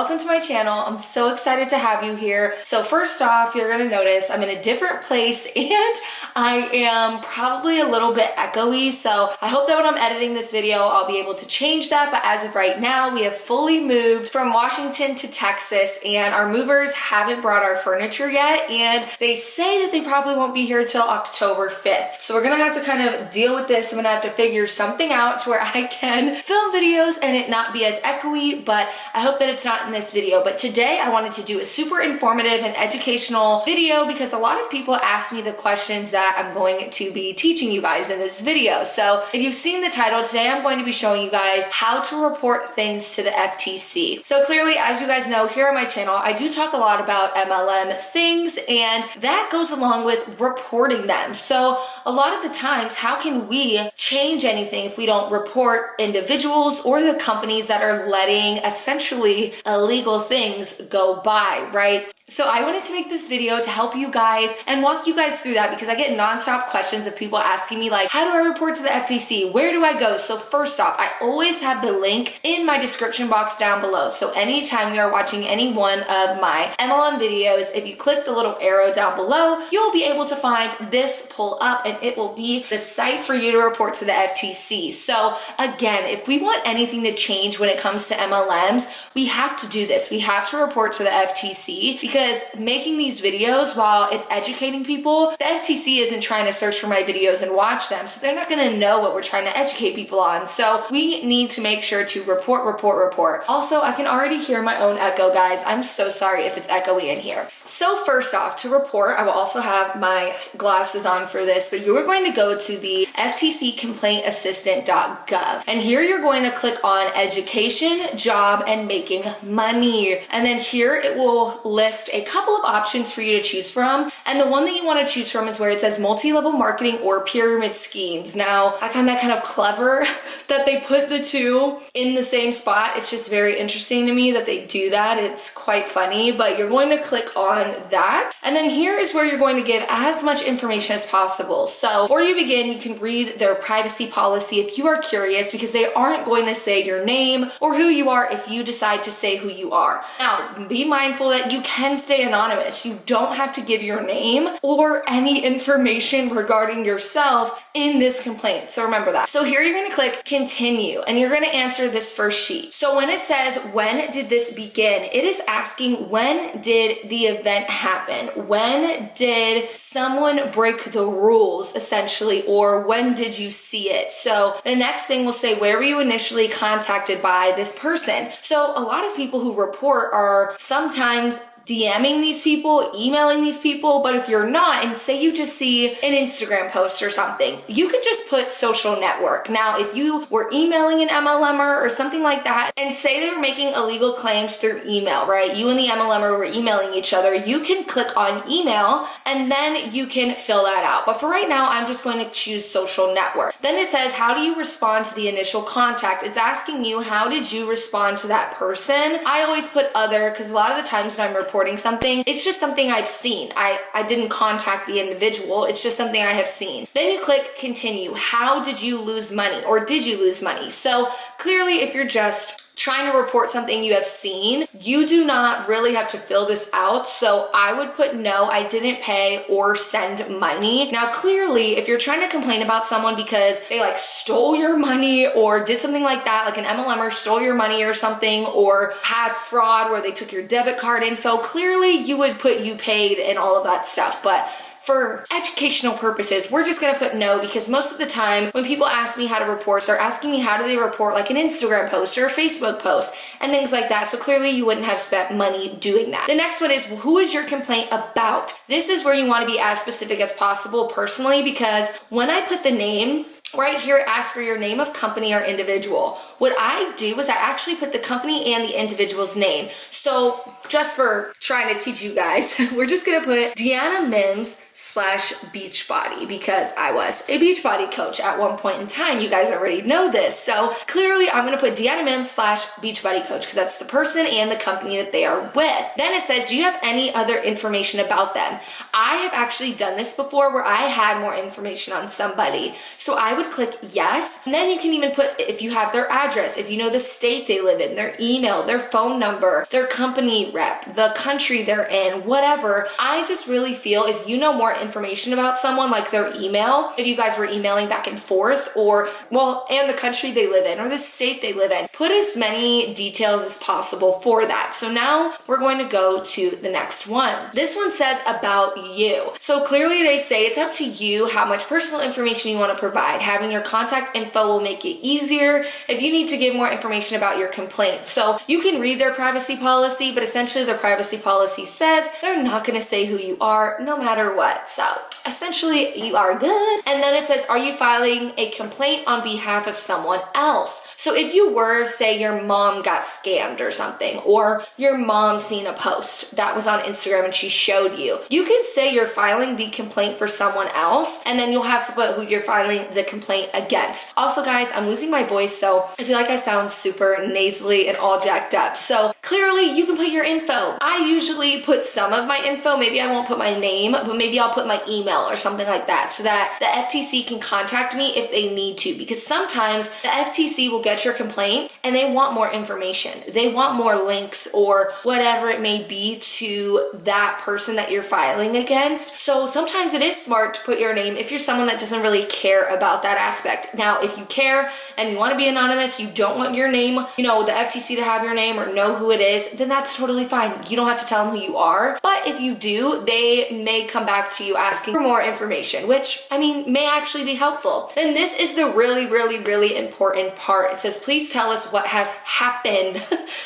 welcome to my channel. I'm so excited to have you here. So first off, you're gonna notice I'm in a different place and I am probably a little bit echoey. So I hope that when I'm editing this video, I'll be able to change that. But as of right now, we have fully moved from Washington to Texas and our movers haven't brought our furniture yet. And they say that they probably won't be here till October 5th. So we're gonna have to kind of deal with this. I'm gonna have to figure something out to where I can film videos and it not be as echoey, but I hope that it's not in this video. But today I wanted to do a super informative and educational video because a lot of people ask me the questions that I'm going to be teaching you guys in this video. So if you've seen the title, today I'm going to be showing you guys how to report things to the FTC. So clearly, as you guys know, here on my channel, I do talk a lot about MLM things, and that goes along with reporting them. So a lot of the times, how can we change anything if we don't report individuals or the companies that are letting essentially illegal things go by, right? So I wanted to make this video to help you guys and walk you guys through that because I get nonstop questions of people asking me like, how do I report to the FTC? Where do I go? So first off, I always have the link in my description box down below. So anytime you are watching any one of my MLM videos, if you click the little arrow down below, you'll be able to find this pull up and it will be the site for you to report to the FTC. So again, if we want anything to change when it comes to MLMs, we have to do this. We have to report to the FTC because making these videos, while it's educating people, the FTC isn't trying to search for my videos and watch them. So they're not going to know what we're trying to educate people on. So we need to make sure to report. Also, I can already hear my own echo, guys. I'm so sorry if it's echoey in here. So first off, to report, I will also have my glasses on for this, but you are going to go to the ftccomplaintassistant.gov. And here you're going to click on education, job, and making money. And then here it will list a couple of options for you to choose from. And the one that you want to choose from is where it says multi-level marketing or pyramid schemes. Now, I find that kind of clever that they put the two in the same spot. It's just very interesting to me that they do that. It's quite funny, but you're going to click on that. And then here is where you're going to give as much information as possible. So before you begin, you can read their privacy policy if you are curious, because they aren't going to say your name or who you are if you decide to say who you are. Now, be mindful that you can stay anonymous. You don't have to give your name or any information regarding yourself in this complaint. So remember that. So here you're going to click continue and you're going to answer this first sheet. So when it says, when did this begin? It is asking, when did the event happen? When did someone break the rules essentially, or when did you see it? So the next thing will say, where were you initially contacted by this person? So a lot of people who report are sometimes DMing these people, emailing these people, but if you're not, and say you just see an Instagram post or something, you can just put social network. Now, if you were emailing an MLMer or something like that, and say they were making illegal claims through email, right? You and the MLMer were emailing each other, you can click on email and then you can fill that out. But for right now, I'm just going to choose social network. Then it says, how do you respond to the initial contact? It's asking you, how did you respond to that person? I always put other, because a lot of the times when I'm reporting something, it's just something I've seen. I didn't contact the individual. It's just something I have seen. Then you click continue. How did you lose money, or did you lose money? So clearly, if you're just trying to report something you have seen, you do not really have to fill this out. So I would put no, I didn't pay or send money. Now, clearly, if you're trying to complain about someone because they like stole your money or did something like that, like an MLMer stole your money or something, or had fraud where they took your debit card info, clearly you would put you paid and all of that stuff. But for educational purposes, we're just gonna put no, because most of the time when people ask me how to report, they're asking me how do they report like an Instagram post or a Facebook post and things like that. So clearly you wouldn't have spent money doing that. The next one is, who is your complaint about? This is where you wanna be as specific as possible personally, because when I put the name, right here it asks for your name of company or individual. What I do is I actually put the company and the individual's name. So just for trying to teach you guys, we're just gonna put Deanna M's Beachbody, because I was a Beachbody coach at one point in time. You guys already know this. So clearly I'm going to put Deanna M Beachbody coach because that's the person and the company that they are with. Then it says, do you have any other information about them? I have actually done this before where I had more information on somebody. So I would click yes. And then you can even put if you have their address, if you know the state they live in, their email, their phone number, their company rep, the country they're in, whatever. I just really feel if you know more information about someone, like their email, if you guys were emailing back and forth, or and the country they live in or the state they live in, put as many details as possible for that. So now we're going to go to the next one. This one says about you. So clearly they say it's up to you how much personal information you want to provide. Having your contact info will make it easier if you need to give more information about your complaint. So you can read their privacy policy, but essentially their privacy policy says they're not going to say who you are no matter what. So essentially you are good. And then it says, are you filing a complaint on behalf of someone else? So if you were, say your mom got scammed or something, or your mom seen a post that was on Instagram and she showed you, you can say you're filing the complaint for someone else, and then you'll have to put who you're filing the complaint against. Also guys, I'm losing my voice, so I feel like I sound super nasally and all jacked up. So clearly you can put your info. I usually put some of my info. Maybe I won't put my name, but maybe I'll put my email or something like that so that the FTC can contact me if they need to, because sometimes the FTC will get your complaint and they want more information. They want more links or whatever it may be to that person that you're filing against. So sometimes it is smart to put your name if you're someone that doesn't really care about that aspect. Now, if you care and you want to be anonymous, you don't want your name, the FTC to have your name or know who it is, then that's totally fine. You don't have to tell them who you are. But if you do, they may come back to you asking for more information, which may actually be helpful. Then this is the really, really, really important part. It says, please tell us what has happened.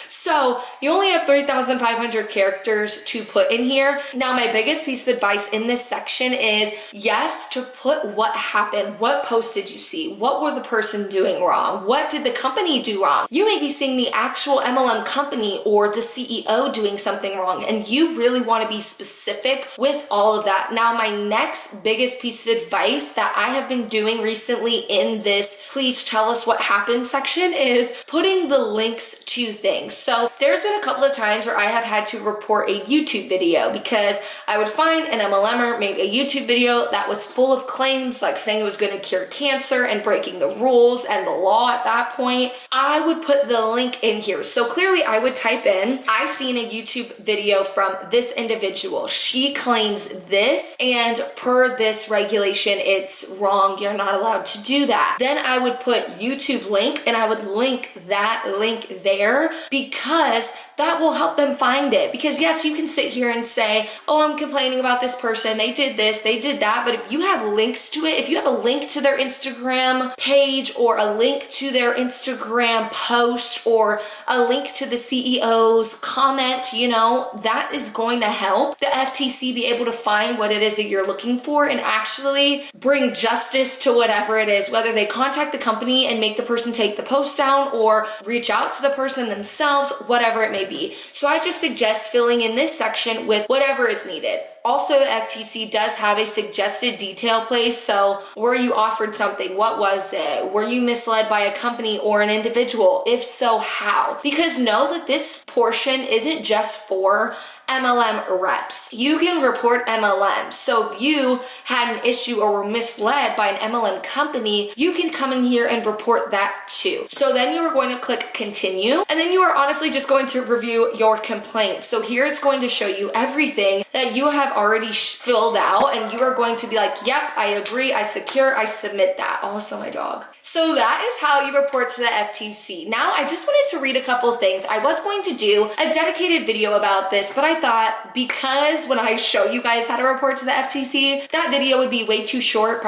So you only have 3,500 characters to put in here. Now, my biggest piece of advice in this section is yes, to put what happened. What post did you see? What were the person doing wrong? What did the company do wrong? You may be seeing the actual MLM company or the CEO doing something wrong, and you really want to be specific with all of that. Now, my next biggest piece of advice that I have been doing recently in this please tell us what happened section is putting the links to things. So there's been a couple of times where I have had to report a YouTube video because I would find an MLMer made a YouTube video that was full of claims, like saying it was going to cure cancer and breaking the rules and the law at that point. I would put the link in here. So clearly I would type in, I seen a YouTube video from this individual. She claims this, and per this regulation, it's wrong. You're not allowed to do that. Then I would put YouTube link, and I would link that link there because that will help them find it. Because yes, you can sit here and say, oh, I'm complaining about this person. They did this, they did that. But if you have links to it, if you have a link to their Instagram page or a link to their Instagram post or a link to the CEO's comment, that is going to help the FTC be able to find what it is that you're looking for and actually bring justice to whatever it is, whether they contact the company and make the person take the post down or reach out to the person themselves, whatever it may be. So I just suggest filling in this section with whatever is needed. Also, the FTC does have a suggested detail place. So were you offered something? What was it? Were you misled by a company or an individual? If so, how? Because know that this portion isn't just for MLM reps. You can report MLMs. So if you had an issue or were misled by an MLM company, you can come in here and report that too. So then you are going to click continue, and then you are honestly just going to review your complaint. So here it's going to show you everything that you have already filled out, and you are going to be like, yep, I agree, I secure, I submit that. Also my dog. So that is how you report to the FTC. Now, I just wanted to read a couple things. I was going to do a dedicated video about this, but I thought because when I show you guys how to report to the FTC, that video would be way too short.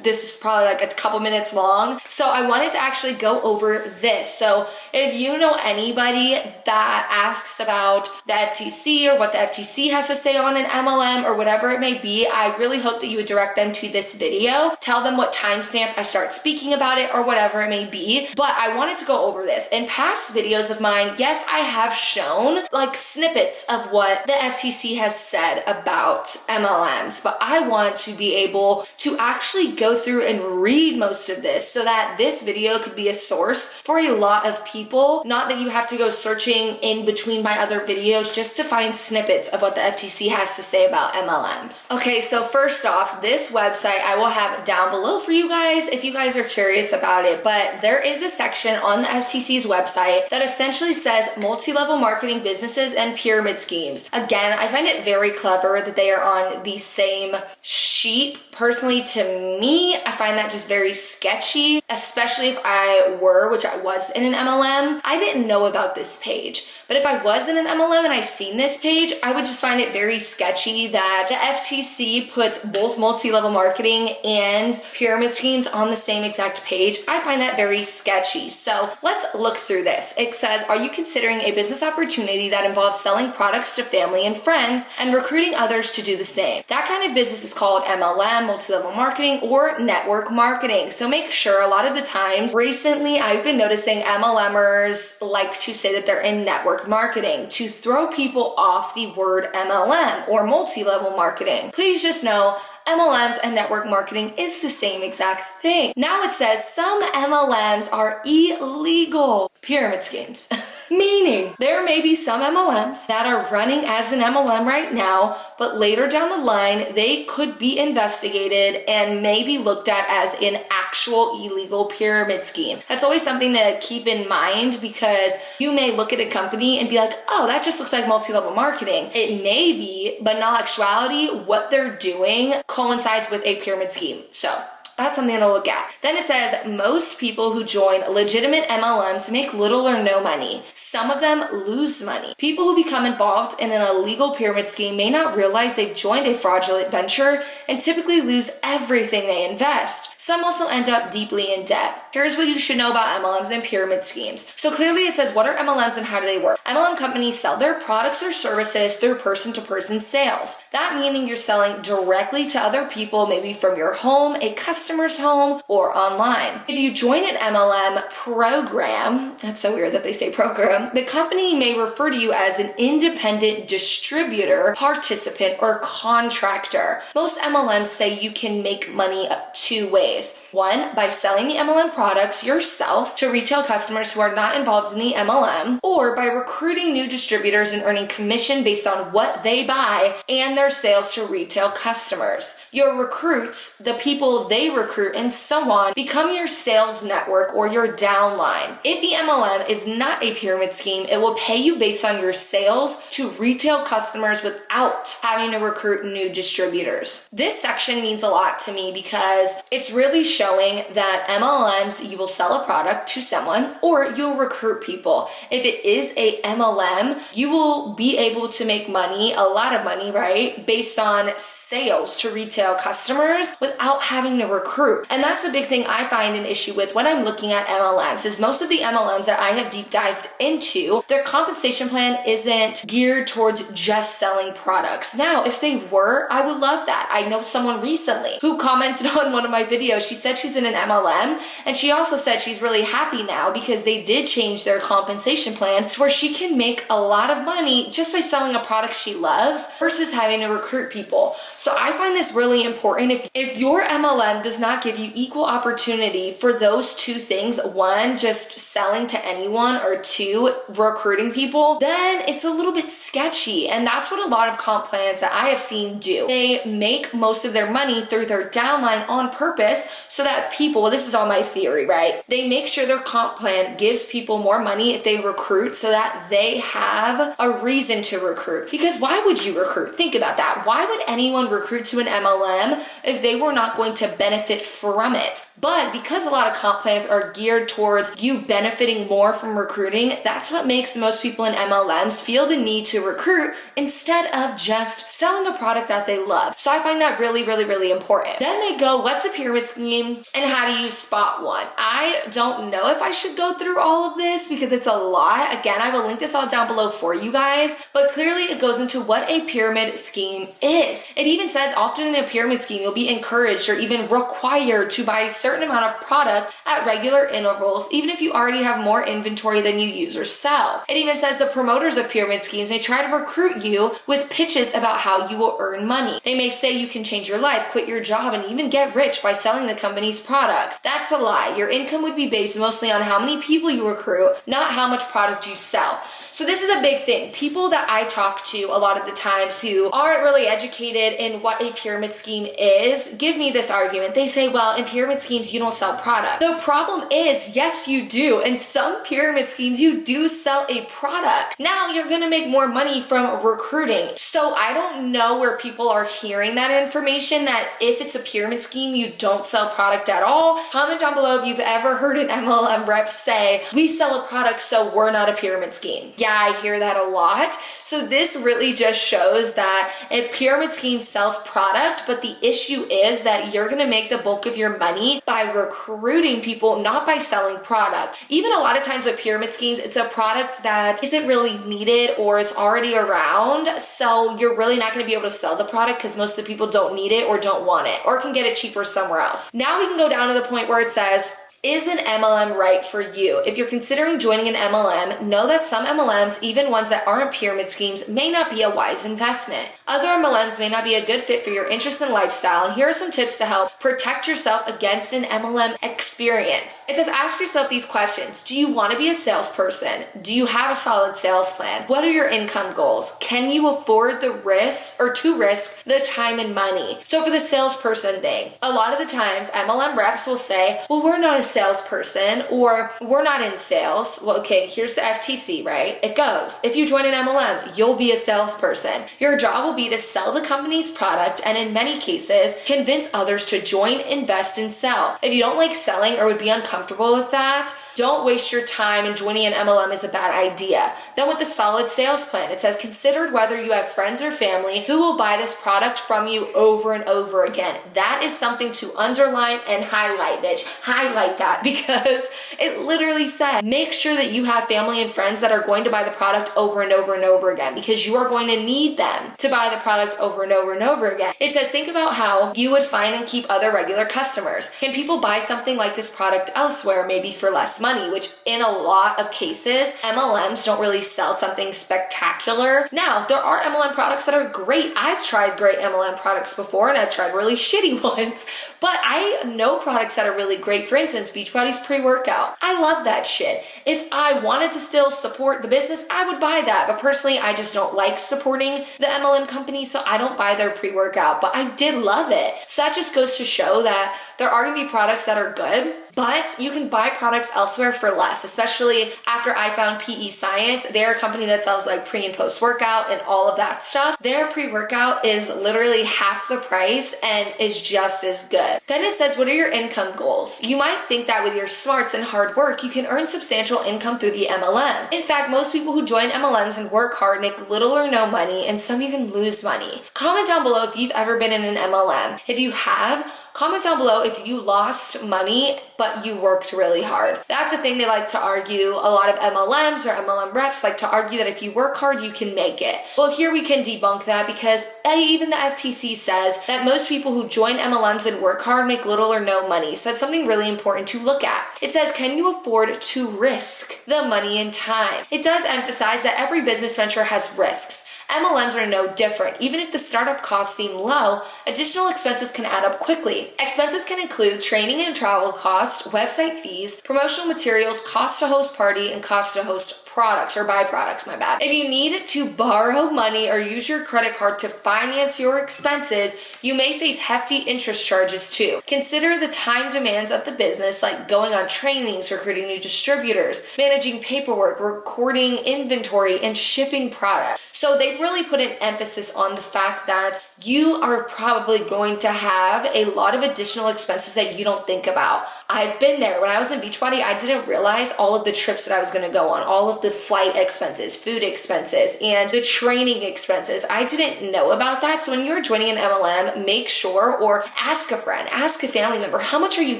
This is probably like a couple minutes long. So I wanted to actually go over this. So if you know anybody that asks about the FTC or what the FTC has to say on an MLM or whatever it may be, I really hope that you would direct them to this video. Tell them what timestamp I start speaking about it or whatever it may be. But I wanted to go over this. In past videos of mine, yes, I have shown like snippets of what the FTC has said about MLMs, but I want to be able to actually go through and read most of this so that this video could be a source for a lot of people. Not that you have to go searching in between my other videos just to find snippets of what the FTC has to say about MLMs. Okay, so first off, this website I will have down below for you guys if you guys are curious about it, but there is a section on the FTC's website that essentially says multi-level marketing businesses and pyramid schemes. Again, I find it very clever that they are on the same sheet. Personally, to me, I find that just very sketchy, especially if I were, which I was in an MLM. I didn't know about this page, but if I was in an MLM and I seen this page, I would just find it very sketchy that the FTC puts both multi-level marketing and pyramid schemes on the same exact page. I find that very sketchy. So let's look through this. It says, are you considering a business opportunity that involves selling products to family and friends and recruiting others to do the same? That kind of business is called MLM, multi-level marketing, or network marketing. So make sure, a lot of the times recently I've been noticing MLMers like to say that they're in network marketing to throw people off the word MLM or multi-level marketing. Please just know MLMs and network marketing is the same exact thing. Now it says some MLMs are illegal pyramid schemes. Meaning there may be some MLMs that are running as an MLM right now, but later down the line, they could be investigated and maybe looked at as an actual illegal pyramid scheme. That's always something to keep in mind, because you may look at a company and be like, oh, that just looks like multi-level marketing. It may be, but in all actuality, what they're doing coincides with a pyramid scheme. So that's something to look at. Then it says most people who join legitimate MLMs make little or no money. Some of them lose money. People who become involved in an illegal pyramid scheme may not realize they've joined a fraudulent venture and typically lose everything they invest. Some also end up deeply in debt. Here's what you should know about MLMs and pyramid schemes. So clearly it says, what are MLMs and how do they work? MLM companies sell their products or services through person-to-person sales. That meaning you're selling directly to other people, maybe from your home, a customer's home, or online. If you join an MLM program, that's so weird that they say program, the company may refer to you as an independent distributor, participant, or contractor. Most MLMs say you can make money two ways. One, by selling the MLM products yourself to retail customers who are not involved in the MLM, or by recruiting new distributors and earning commission based on what they buy and their sales to retail customers. Your recruits, the people they recruit, and so on, become your sales network or your downline. If the MLM is not a pyramid scheme, it will pay you based on your sales to retail customers without having to recruit new distributors. This section means a lot to me because it's really showing that MLMs, you will sell a product to someone or you'll recruit people. If it is a MLM, you will be able to make money, a lot of money, right, based on sales to retail customers without having to recruit. And that's a big thing I find an issue with when I'm looking at MLMs, is most of the MLMs that I have deep dived into, their compensation plan isn't geared towards just selling products. Now, if they were, I would love that. I know someone recently who commented on one of my videos. She said she's in an MLM, and she also said she's really happy now because they did change their compensation plan to where she can make a lot of money just by selling a product she loves versus having to recruit people. So I find this really important. If your MLM does not give you equal opportunity for those two things, one, just selling to anyone, or two, recruiting people, then it's a little bit sketchy. And that's what a lot of comp plans that I have seen do. They make most of their money through their downline on purpose so that people, well, this is all my theory, right? They make sure their comp plan gives people more money if they recruit so that they have a reason to recruit. Because why would you recruit? Think about that. Why would anyone recruit to an MLM if they were not going to benefit from it? But because a lot of comp plans are geared towards you benefiting more from recruiting, that's what makes most people in MLMs feel the need to recruit instead of just selling a product that they love. So I find that really, really, really important. Then they go, what's a pyramid scheme and how do you spot one? I don't know if I should go through all of this because it's a lot. Again, I will link this all down below for you guys, but clearly it goes into what a pyramid scheme is. It even says often in a pyramid scheme, you'll be encouraged or even required to buy a certain amount of product at regular intervals, even if you already have more inventory than you use or sell. It even says the promoters of pyramid schemes may try to recruit you with pitches about how you will earn money. They may say you can change your life, quit your job, and even get rich by selling the company's products. That's a lie. Your income would be based mostly on how many people you recruit, not how much product you sell. So this is a big thing. People that I talk to a lot of the times who aren't really educated in what a pyramid scheme is, give me this argument. They say, well, in pyramid schemes, you don't sell product. The problem is, yes, you do. In some pyramid schemes, you do sell a product. Now you're gonna make more money from recruiting. So I don't know where people are hearing that information, that if it's a pyramid scheme, you don't sell product at all. Comment down below if you've ever heard an MLM rep say, we sell a product, so we're not a pyramid scheme. Yeah, I hear that a lot. So this really just shows that a pyramid scheme sells product, but the issue is that you're gonna make the bulk of your money by recruiting people, not by selling product. Even a lot of times with pyramid schemes, it's a product that isn't really needed or is already around. So you're really not gonna be able to sell the product because most of the people don't need it or don't want it or can get it cheaper somewhere else. Now we can go down to the point where it says, is an MLM right for you? If you're considering joining an MLM, know that some MLMs, even ones that aren't pyramid schemes, may not be a wise investment. Other MLMs may not be a good fit for your interest and lifestyle, and here are some tips to help protect yourself against an MLM experience. It says, ask yourself these questions. Do you want to be a salesperson? Do you have a solid sales plan? What are your income goals? Can you afford the risk or to risk the time and money? So for the salesperson thing, a lot of the times MLM reps will say, well, we're not a salesperson, or we're not in sales. Well, okay, here's the FTC, right? It goes, if you join an MLM, you'll be a salesperson. Your job will be to sell the company's product and in many cases, convince others to join, invest, and sell. If you don't like selling or would be uncomfortable with that, don't waste your time, and joining an MLM is a bad idea. Then with the solid sales plan, it says, consider whether you have friends or family who will buy this product from you over and over again. That is something to underline and highlight, bitch. Highlight that, because it literally said, make sure that you have family and friends that are going to buy the product over and over and over again, because you are going to need them to buy the product over and over and over again. It says, think about how you would find and keep other regular customers. Can people buy something like this product elsewhere, maybe for less money, which in a lot of cases, MLMs don't really sell something spectacular. Now, there are MLM products that are great. I've tried great MLM products before, and I've tried really shitty ones, but I know products that are really great. For instance, Beachbody's pre-workout. I love that shit. If I wanted to still support the business, I would buy that, but personally, I just don't like supporting the MLM company, so I don't buy their pre-workout, but I did love it. So that just goes to show that there are gonna be products that are good, but you can buy products elsewhere for less, especially after I found PE Science. They're a company that sells like pre and post workout and all of that stuff. Their pre-workout is literally half the price and is just as good. Then it says, what are your income goals? You might think that with your smarts and hard work, you can earn substantial income through the MLM. In fact, most people who join MLMs and work hard make little or no money, and some even lose money. Comment down below if you've ever been in an MLM. If you have, comment down below if you lost money, but you worked really hard. That's the thing they like to argue. A lot of MLMs or MLM reps like to argue that if you work hard, you can make it. Well, here we can debunk that, because even the FTC says that most people who join MLMs and work hard make little or no money. So that's something really important to look at. It says, can you afford to risk the money and time? It does emphasize that every business venture has risks. MLMs are no different. Even if the startup costs seem low, additional expenses can add up quickly. Expenses can include training and travel costs, website fees, promotional materials, cost to host party, and cost to host products or byproducts, my bad. If you need to borrow money or use your credit card to finance your expenses, you may face hefty interest charges too. Consider the time demands of the business, like going on trainings, recruiting new distributors, managing paperwork, recording inventory, and shipping products. So they really put an emphasis on the fact that you are probably going to have a lot of additional expenses that you don't think about. I've been there. When I was in Beachbody, I didn't realize all of the trips that I was going to go on, all of the flight expenses, food expenses, and the training expenses. I didn't know about that. So when you're joining an MLM, make sure, or ask a friend, ask a family member, how much are you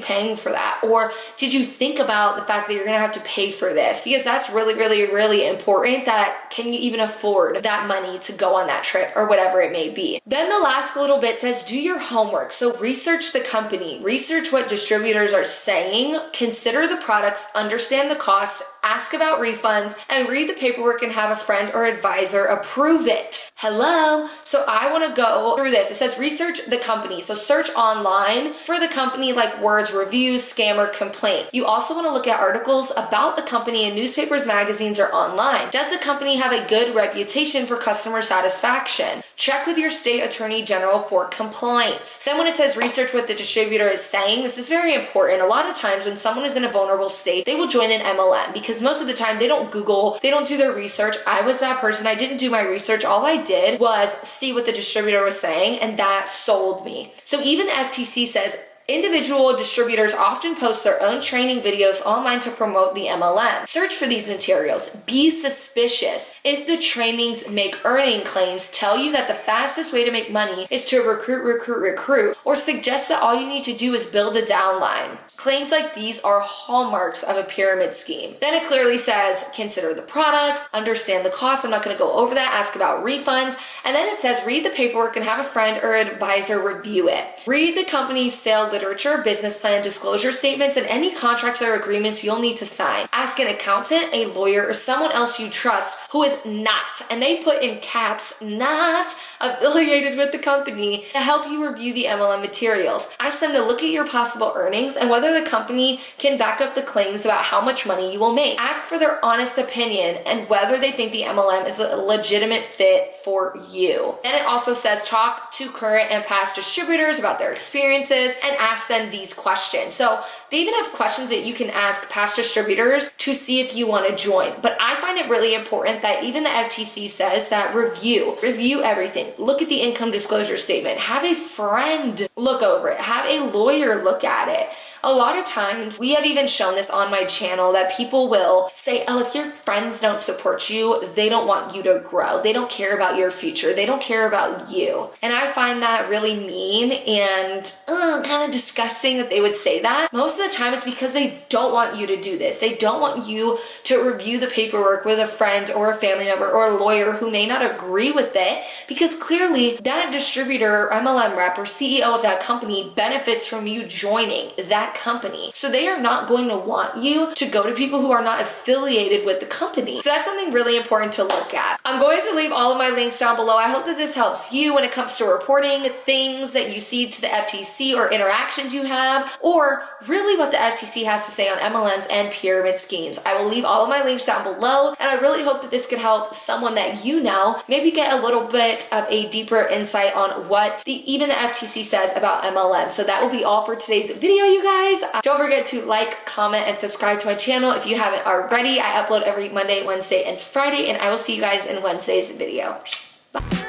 paying for that? Or did you think about the fact that you're going to have to pay for this? Because that's really, really, really important. That can you even afford that money to go on that trip or whatever it may be? Then the last little bit says, do your homework. So research the company, research what distributors are saying, consider the products, understand the costs, ask about refunds, and read the paperwork and have a friend or advisor approve it. Hello. So I want to go through this. It says research the company. So search online for the company, like words, reviews, scammer, complaint. You also want to look at articles about the company in newspapers, magazines, or online. Does the company have a good reputation for customer satisfaction? Check with your state attorney general for complaints. Then when it says research what the distributor is saying, this is very important. A lot of times when someone is in a vulnerable state, they will join an MLM because most of the time they don't Google, they don't do their research. I was that person. I didn't do my research. All I did was see what the distributor was saying, and that sold me. So even the FTC says individual distributors often post their own training videos online to promote the MLM. Search for these materials. Be suspicious. If the trainings make earning claims, tell you that the fastest way to make money is to recruit, or suggest that all you need to do is build a downline. Claims like these are hallmarks of a pyramid scheme. Then it clearly says, consider the products, understand the cost. I'm not going to go over that. Ask about refunds. And then it says, read the paperwork and have a friend or advisor review it. Read the company's sales literature, business plan, disclosure statements, and any contracts or agreements you'll need to sign. Ask an accountant, a lawyer, or someone else you trust who is not, and they put in caps, not affiliated with the company, to help you review the MLM materials. Ask them to look at your possible earnings and whether the company can back up the claims about how much money you will make. Ask for their honest opinion and whether they think the MLM is a legitimate fit for you. Then it also says talk to current and past distributors about their experiences and ask them these questions. So they even have questions that you can ask past distributors to see if you want to join. But I find it really important that even the FTC says that review everything. Look at the income disclosure statement. Have a friend look over it. Have a lawyer look at it. A lot of times, we have even shown this on my channel, that people will say, oh, if your friends don't support you, they don't want you to grow. They don't care about your future. They don't care about you. And I find that really mean and kind of disgusting that they would say that. Most of the time, it's because they don't want you to do this. They don't want you to review the paperwork with a friend or a family member or a lawyer who may not agree with it, because clearly that distributor, MLM rep, or CEO of that company benefits from you joining that company. So they are not going to want you to go to people who are not affiliated with the company. So that's something really important to look at. I'm going to leave all of my links down below. I hope that this helps you when it comes to reporting things that you see to the FTC or interactions you have, or really what the FTC has to say on MLMs and pyramid schemes. I will leave all of my links down below, and I really hope that this could help someone that you know maybe get a little bit of a deeper insight on what even the FTC says about MLM. So that will be all for today's video, you guys. Don't forget to like, comment, and subscribe to my channel if you haven't already. I upload every Monday, Wednesday, and Friday, and I will see you guys in Wednesday's video. Bye.